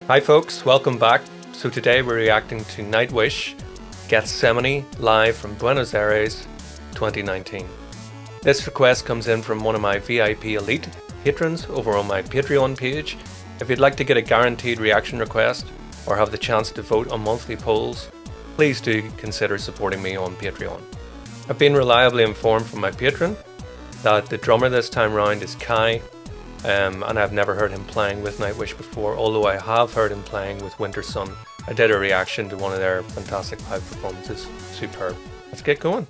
Hi folks, welcome back. So today we're reacting to Nightwish, Gethsemane, live from Buenos Aires 2019. This request comes in from one of my VIP Elite patrons over on my Patreon page. If you'd like to get a guaranteed reaction request or have the chance to vote on monthly polls, please do consider supporting me on Patreon. I've been reliably informed from my patron that the drummer this time round is Kai, and I've never heard him playing with Nightwish before, although I have heard him playing with Winter Sun. I did a reaction to one of their fantastic live performances. Superb. Let's get going.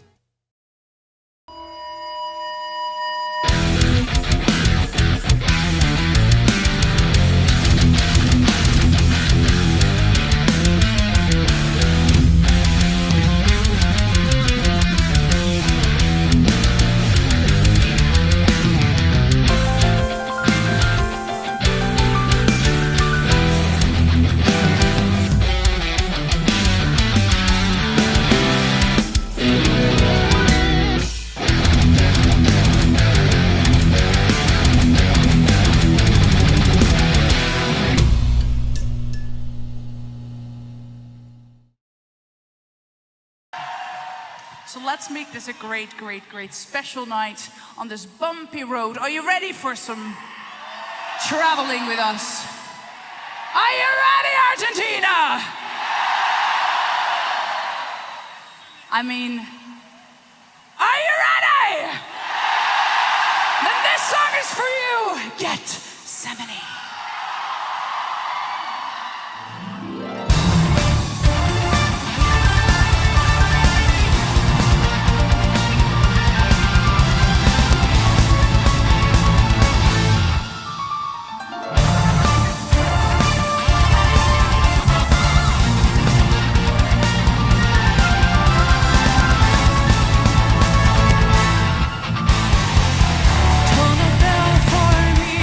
So let's make this a great, great, great special night on this bumpy road. Are you ready for some traveling with us? Are you ready, Argentina? I mean, are you ready? Then this song is for you. Gethsemane. Turn a bell for me.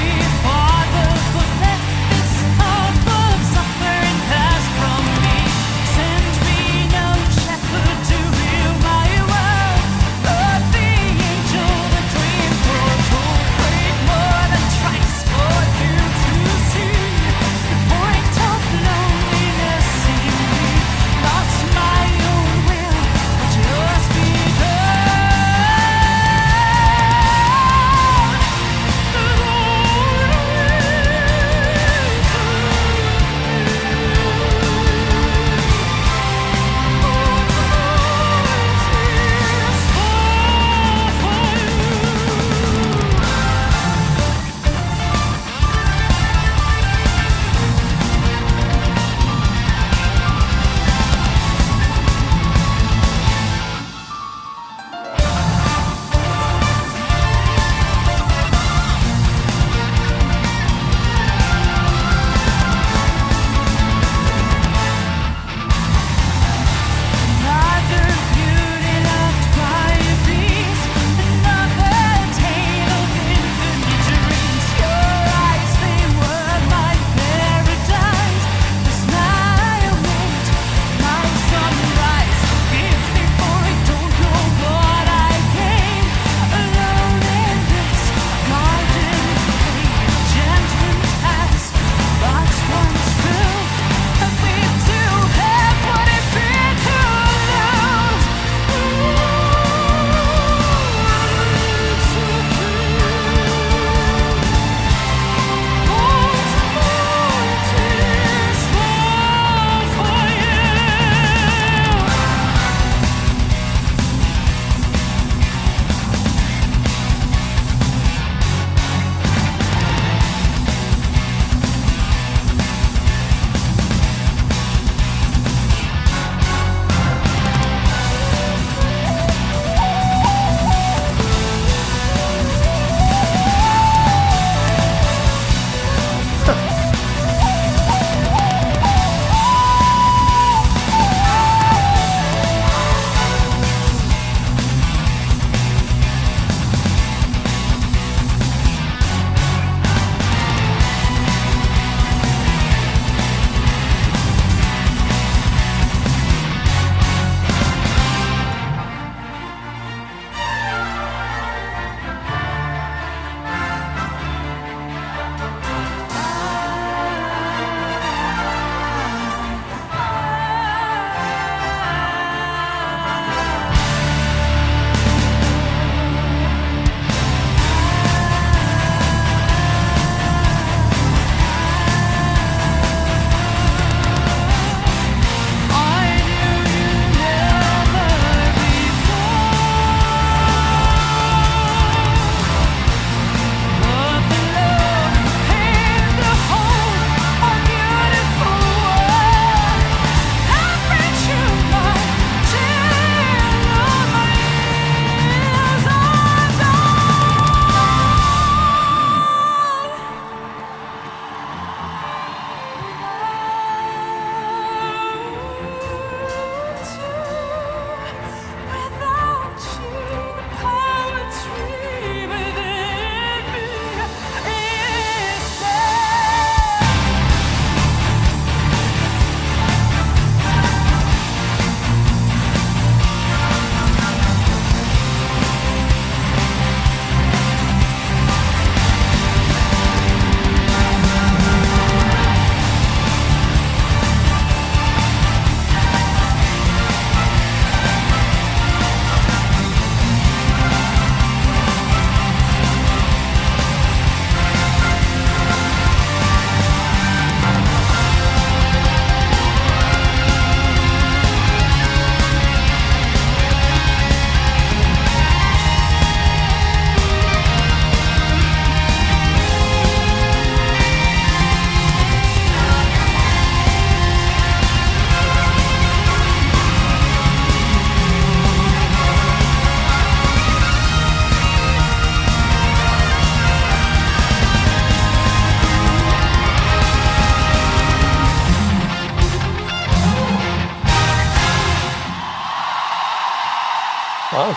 Wow.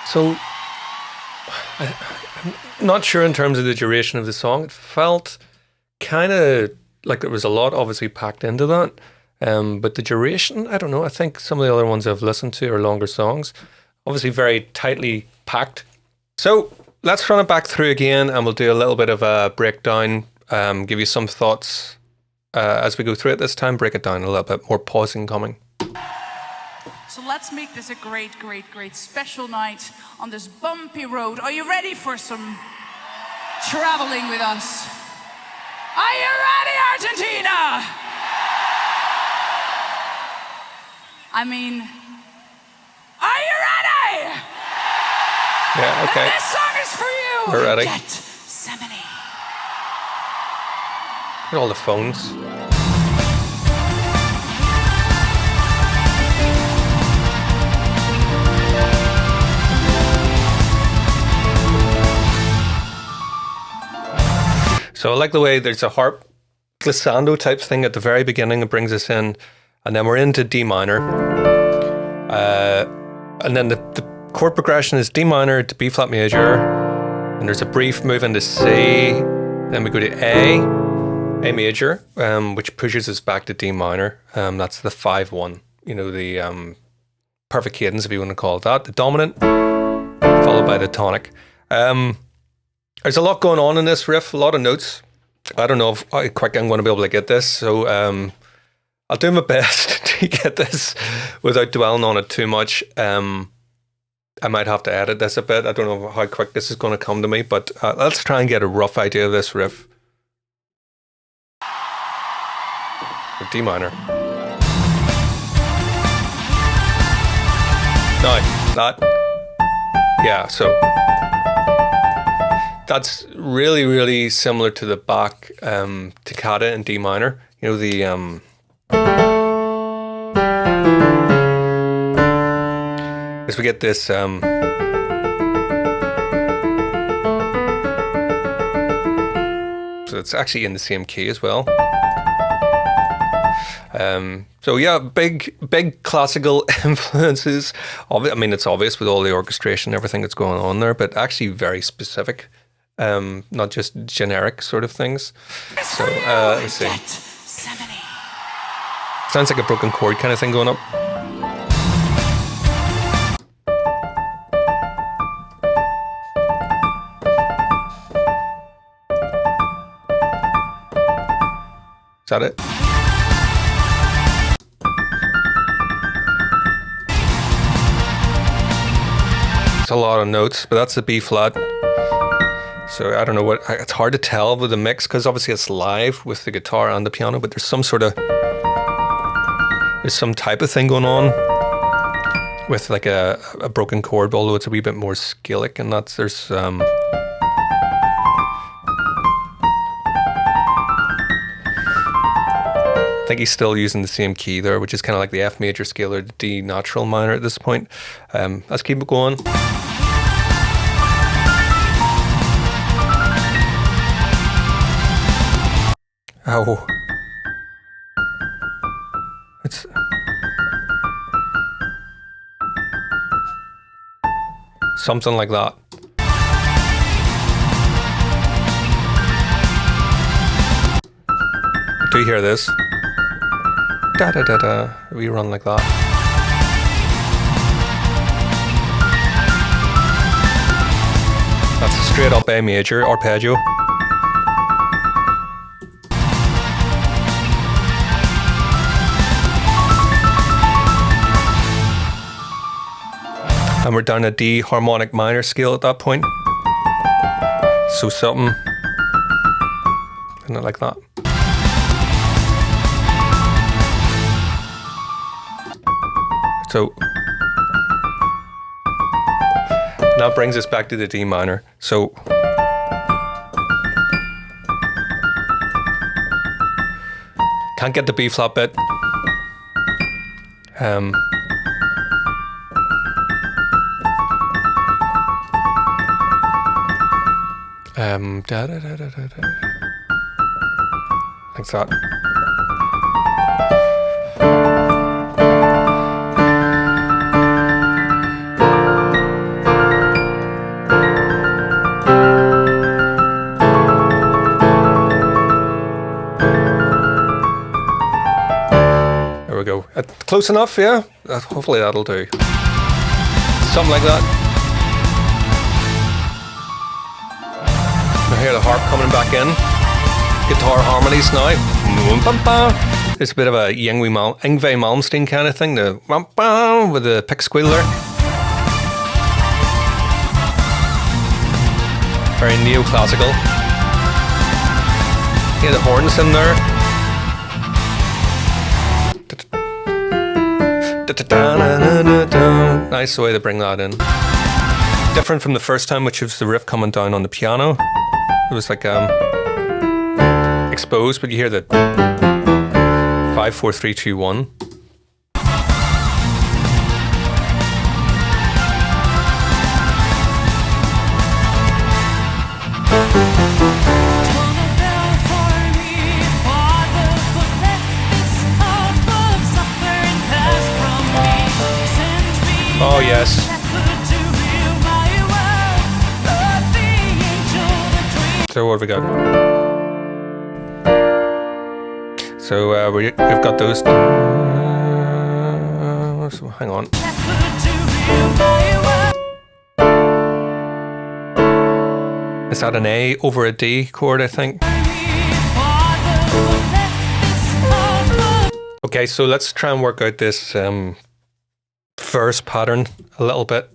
So, I'm not sure in terms of the duration of the song. It felt kind of like there was a lot obviously packed into that. But the duration, I don't know. I think some of the other ones I've listened to are longer songs. Obviously very tightly packed. So let's run it back through again and we'll do a little bit of a breakdown, give you some thoughts as we go through it this time, break it down a little bit, more pausing coming. So let's make this a great, great, great special night on this bumpy road. Are you ready for some traveling with us? Are you ready, Argentina? I mean, are you ready? Yeah, okay. And this song is for you. We're ready. Gethsemane. Look at all the phones. So I like the way there's a harp glissando type thing at the very beginning. It brings us in, and then we're into D minor. And then the chord progression is D minor to B flat major, and there's a brief move into C. Then we go to A major, which pushes us back to D minor. That's the 5-1. You know, the perfect cadence, if you want to call it that. The dominant, followed by the tonic. There's a lot going on in this riff, a lot of notes. I don't know how quick I'm going to be able to get this, so I'll do my best to get this without dwelling on it too much. I might have to edit this a bit. I don't know how quick this is going to come to me, but let's try and get a rough idea of this riff. D minor. No, that. Yeah, so that's really, really similar to the Bach toccata in D minor. You know, the as we get this so it's actually in the same key as well. So yeah, big classical influences. I mean, it's obvious with all the orchestration and everything that's going on there, but actually very specific, not just generic sort of things. So let's see. Sounds like a broken chord kind of thing going up. Is that it? It's a lot of notes, but that's the B flat. So I don't know it's hard to tell with the mix because obviously it's live with the guitar and the piano, but there's some type of thing going on with like a broken chord, although it's a wee bit more scalic, and there's I think he's still using the same key there, which is kind of like the F major scale or the D natural minor at this point. Let's keep it going. Oh. It's something like that. Do you hear this? Da da da da. We run like that. That's a straight up A major arpeggio. And we're down a D harmonic minor scale at that point. So something, and like that. So now brings us back to the D minor. So can't get the B flat bit. Da, da, da, da, da, da. Like that. Close enough, yeah? Hopefully that'll do. Something like that. I hear the harp coming back in. Guitar harmonies now. It's a bit of a Yngwie Malmsteen kind of thing. The with the pick squeal there. Very neoclassical. Yeah, the horns in there. Nice way to bring that in. Different from the first time, which was the riff coming down on the piano. It was like exposed, but you hear the 5, 4, 3, 2, 1. Oh yes. So what have we got? So we've got those. So hang on. Is that an A over a D chord, I think? Okay, so let's try and work out this verse pattern a little bit.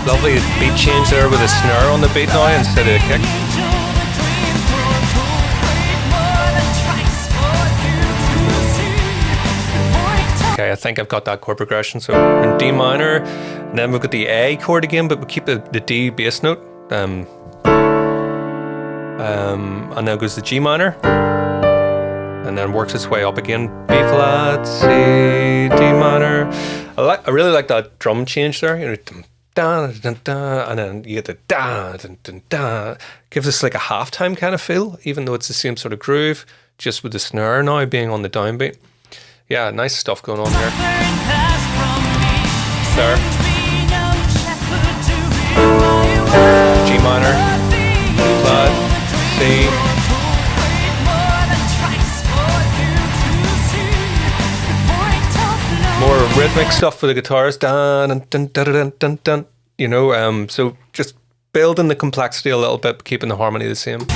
Lovely beat change there with a snare on the beat now instead of a kick. Okay, I think I've got that chord progression. So in D minor, and then we've got the A chord again, but we keep the D bass note. And then goes the G minor, and then works its way up again. B flat, C, D minor. I really like that drum change there. You know, da, da, da, and then you get the da, da, da, da. Gives us like a halftime kind of feel, even though it's the same sort of groove, just with the snare now being on the downbeat. Yeah, nice stuff going on here. There. G minor, B flat, C. More rhythmic stuff for the guitars. Dun, dun, dun, dun, dun, dun, dun. You know, so just building the complexity a little bit, but keeping the harmony the same.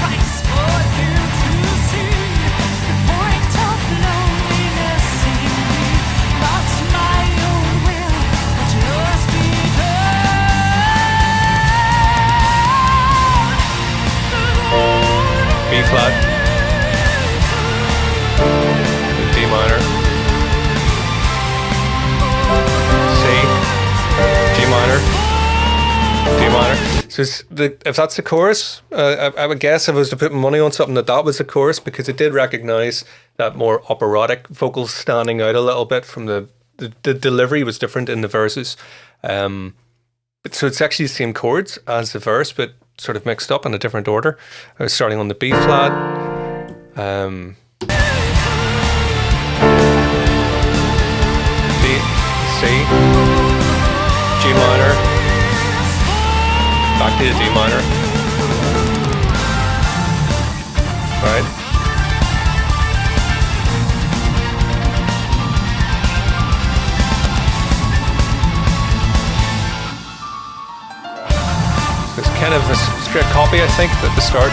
B flat, D minor, C, G minor, D minor. So if that's the chorus, I would guess if I was to put money on something that was the chorus, because it did recognise that more operatic vocals standing out a little bit from the delivery was different in the verses. So it's actually the same chords as the verse, but sort of mixed up in a different order. I was starting on the B flat, D, C, G minor, back to the D minor. Right. It's kind of a straight copy, I think, at the start.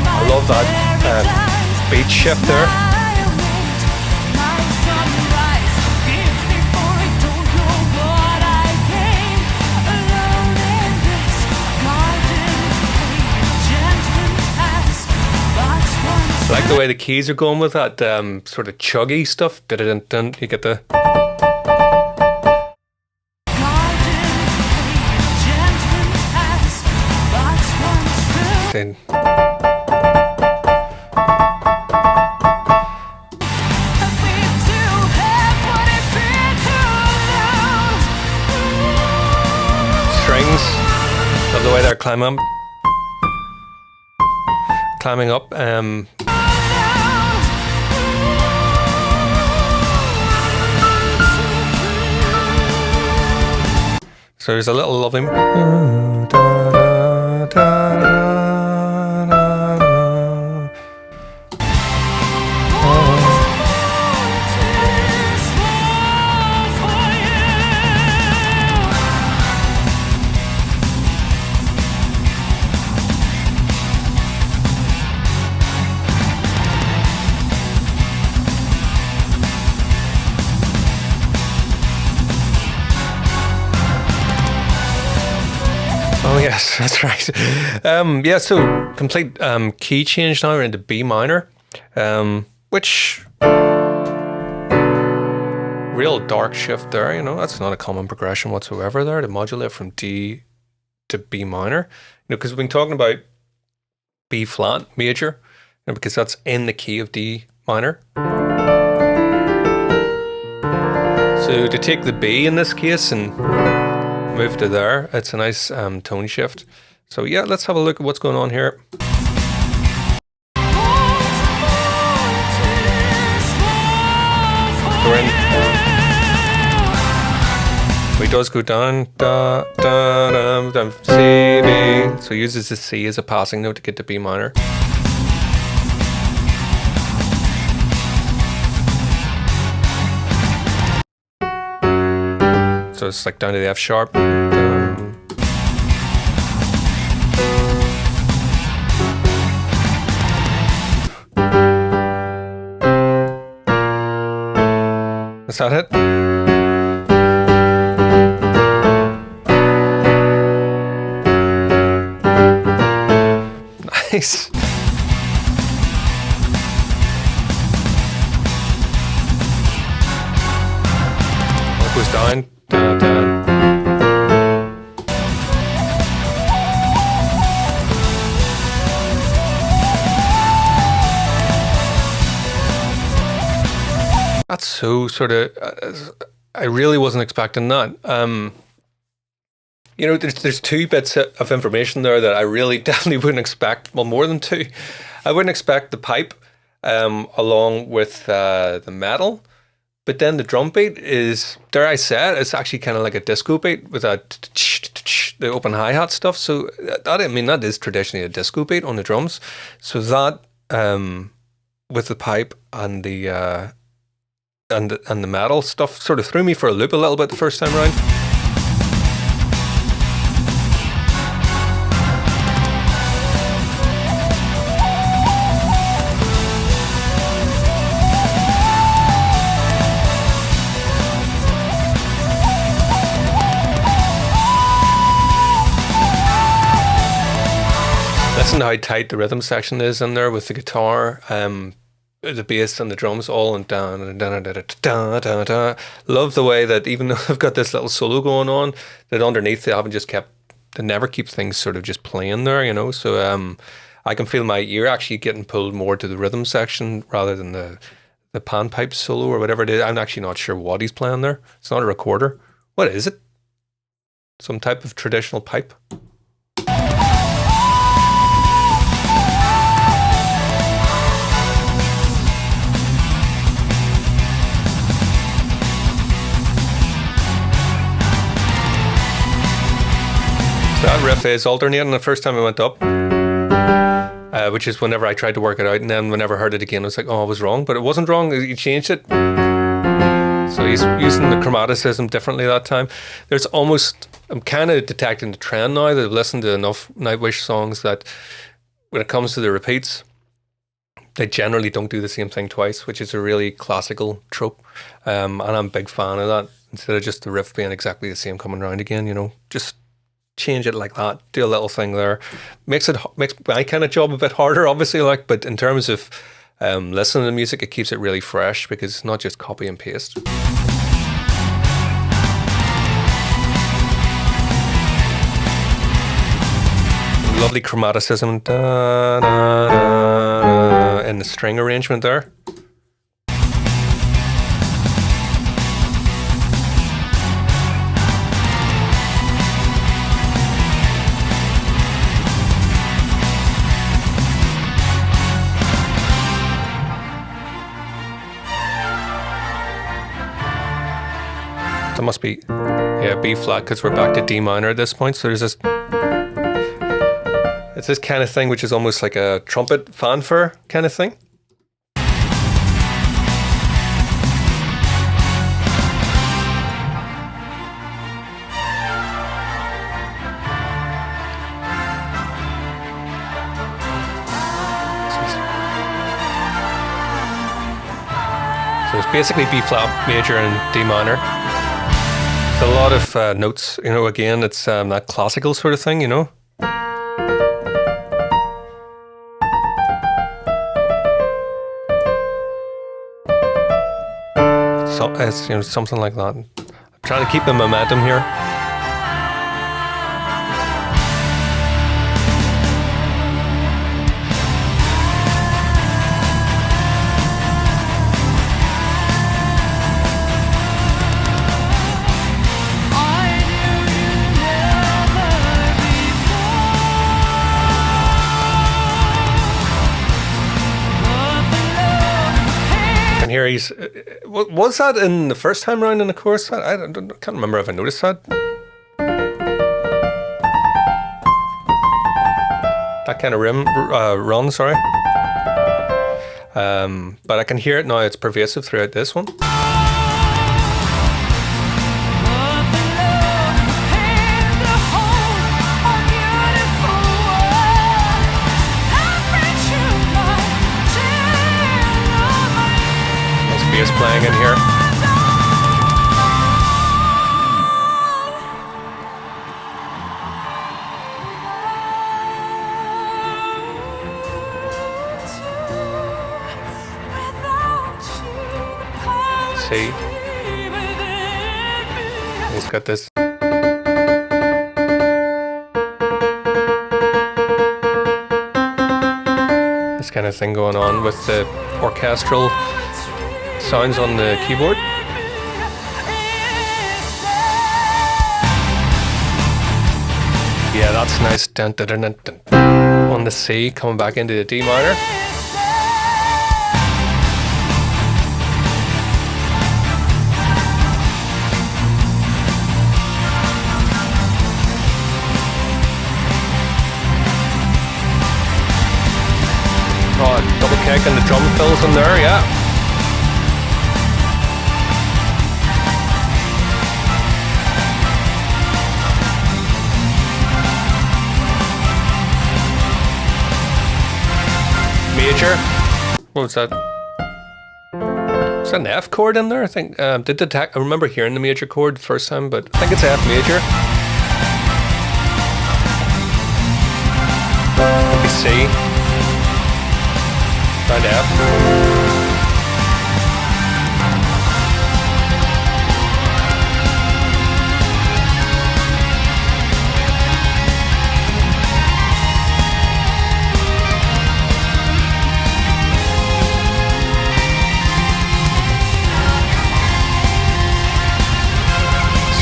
I love that beat shift there. I like the way the keys are going with that sort of chuggy stuff. Dun-dun-dun. You get the... Then... Love the way they're climbing up. So there's a little lovely. Oh yes, that's right. Yeah, so complete key change now. We're into B minor, which real dark shift there. You know, that's not a common progression whatsoever there to modulate from D to B minor. You know, because we've been talking about B flat major, you know, because that's in the key of D minor. So to take the B in this case and move to there, it's a nice tone shift. So yeah, let's have a look at what's going on here. We're in. So he does go down, da da da, da, C, B. So he uses the C as a passing note to get to B minor. So it's like down to the F sharp. Is that it? Nice. It goes down. Da, da. That's so sort of. I really wasn't expecting that. You know, there's two bits of information there that I really definitely wouldn't expect. Well, more than two. I wouldn't expect the pipe along with the metal. But then the drum beat is, dare I say it, it's actually kind of like a disco beat with that the open hi-hat stuff. So that is traditionally a disco beat on the drums. So that with the pipe and the metal stuff sort of threw me for a loop a little bit the first time around. Listen to how tight the rhythm section is in there with the guitar, the bass and the drums all and down and da da da da da da. Love the way that even though I've got this little solo going on, that underneath they never keep things sort of just playing there, you know. So I can feel my ear actually getting pulled more to the rhythm section rather than the panpipe solo or whatever it is. I'm actually not sure what he's playing there. It's not a recorder. What is it? Some type of traditional pipe? That riff is alternating the first time I went up, which is whenever I tried to work it out, and then whenever I heard it again, I was like, oh, I was wrong. But it wasn't wrong, he changed it. So he's using the chromaticism differently that time. I'm kind of detecting the trend now that I've listened to enough Nightwish songs that when it comes to the repeats, they generally don't do the same thing twice, which is a really classical trope. And I'm a big fan of that. Instead of just the riff being exactly the same coming around again, you know, just change it like that, do a little thing there. Makes my kind of job a bit harder, obviously, but in terms of listening to music, it keeps it really fresh because it's not just copy and paste. Lovely chromaticism da, da, da, in the string arrangement there. That must be, yeah, B flat, because we're back to D minor at this point. So there's this, it's this kind of thing which is almost like a trumpet fanfare kind of thing. So it's basically B flat major and D minor. It's a lot of notes, you know, again, it's that classical sort of thing, you know. So it's, you know, something like that. I'm trying to keep the momentum here. Here he's was that in the first time round in the chorus? I can't remember if I noticed that. That kind of run, sorry. But I can hear it now. It's pervasive throughout this one. Is playing in here. See? He's got this. This kind of thing going on with the orchestral sounds on the keyboard. Yeah, that's nice. Dun, dun, dun, dun, dun. On the C, coming back into the D minor. Oh, double kick and the drum fills in there, yeah. Major. What was that? Is that an F chord in there? I think. I remember hearing the major chord the first time, but I think it's F major. Maybe C. Find F.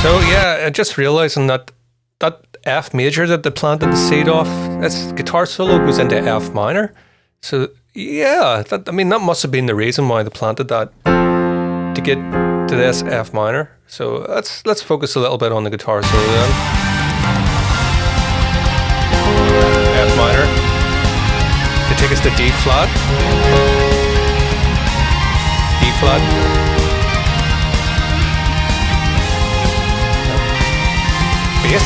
So yeah, just realizing that F major that they planted the seed off, this guitar solo goes into F minor. So yeah, that must have been the reason why they planted that, to get to this F minor. So let's focus a little bit on the guitar solo then. F minor to take us to D flat, D flat. Bass.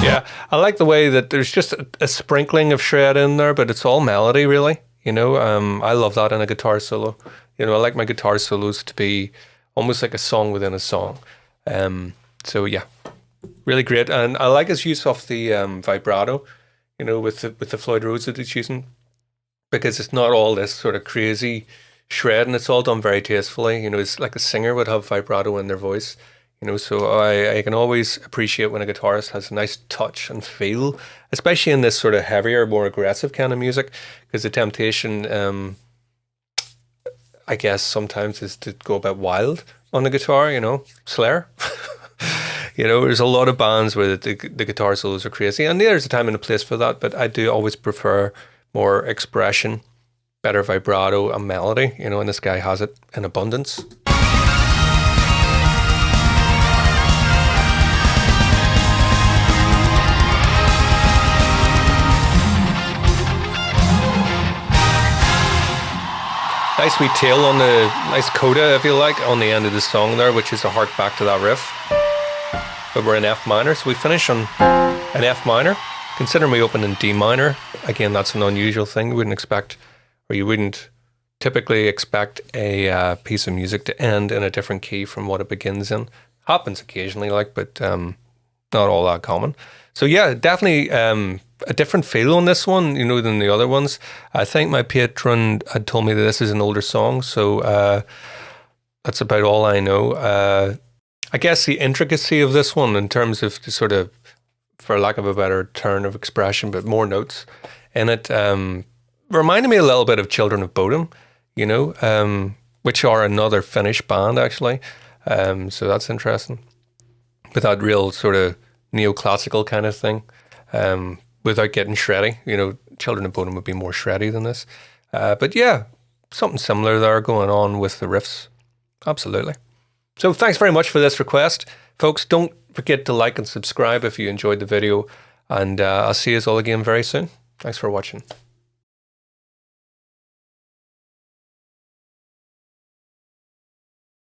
Yeah, I like the way that there's just a sprinkling of shred in there, but it's all melody, really. You know, I love that in a guitar solo. You know, I like my guitar solos to be almost like a song within a song. So yeah, really great, and I like his use of the vibrato, you know, with the Floyd Rose that he's using, because it's not all this sort of crazy shred, and it's all done very tastefully. You know, it's like a singer would have vibrato in their voice, you know. So I can always appreciate when a guitarist has a nice touch and feel, especially in this sort of heavier, more aggressive kind of music, because the Temptation. I guess sometimes is to go a bit wild on the guitar, you know, Slayer. You know, there's a lot of bands where the guitar solos are crazy, and there's a time and a place for that, but I do always prefer more expression, better vibrato and melody, you know, and this guy has it in abundance. Nice wee tail on the, nice coda, if you like, on the end of the song there, which is a hark back to that riff. But we're in F minor, so we finish on an F minor. Considering we open in D minor, again, that's an unusual thing. You wouldn't expect, or you wouldn't typically expect a piece of music to end in a different key from what it begins in. Happens occasionally, like, but not all that common. So yeah, definitely a different feel on this one, you know, than the other ones. I think my patron had told me that this is an older song, so that's about all I know. I guess the intricacy of this one in terms of the sort of, for lack of a better turn of expression, but more notes in it, reminded me a little bit of Children of Bodom, you know, which are another Finnish band actually. So that's interesting. With that real sort of neoclassical kind of thing, without getting shreddy. You know, Children of Bodom would be more shreddy than this. But yeah, something similar there going on with the riffs. Absolutely. So thanks very much for this request. Folks, don't forget to like and subscribe if you enjoyed the video. And I'll see you all again very soon. Thanks for watching.